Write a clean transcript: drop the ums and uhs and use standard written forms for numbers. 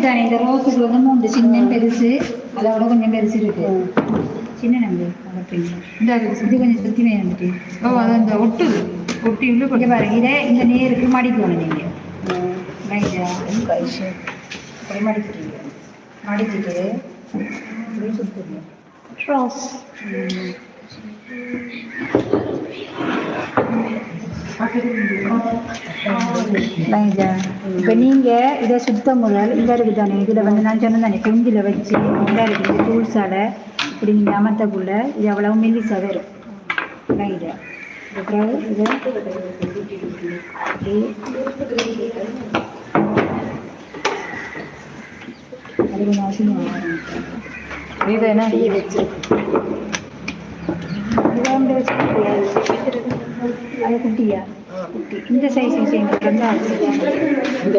தானே இந்த ரோஸுக்கு வந்து 3 சின்ன பெருசு அதோட கொஞ்சம் பெருசு இருக்கு சின்ன நம்பி இந்த இது கொஞ்சம் சுற்றி வந்துட்டு ஓ அது அந்த ஒட்டு ஒட்டி உள்ள கொஞ்சம் பாருங்க இதை இந்த நேருக்கு மடிக்கணும் நீங்கள் ரைட்டா அப்படி மடிக்கிறீங்க மடிச்சுட்டு இப்படி சுற்றுங்க ரோஸ் இப்போ நீங்கள் இதை சுத்த முதல் இந்த இருக்குது தானே இதில் வந்து நான் சொன்னேன் தானே குஞ்சில் வச்சு நல்லா இருக்குது டூல்ஸால் இப்படி நீங்கள் அமர்த்தக்குள்ள இது அவ்வளவு மெல்லிசா வரும் ரைட்டா அப்புறம் இதை அதுக்கு நாசினி இதை என்ன வச்சு அது குட்டியா குட்டி இந்த சைஸ் விஷயங்கள் வந்து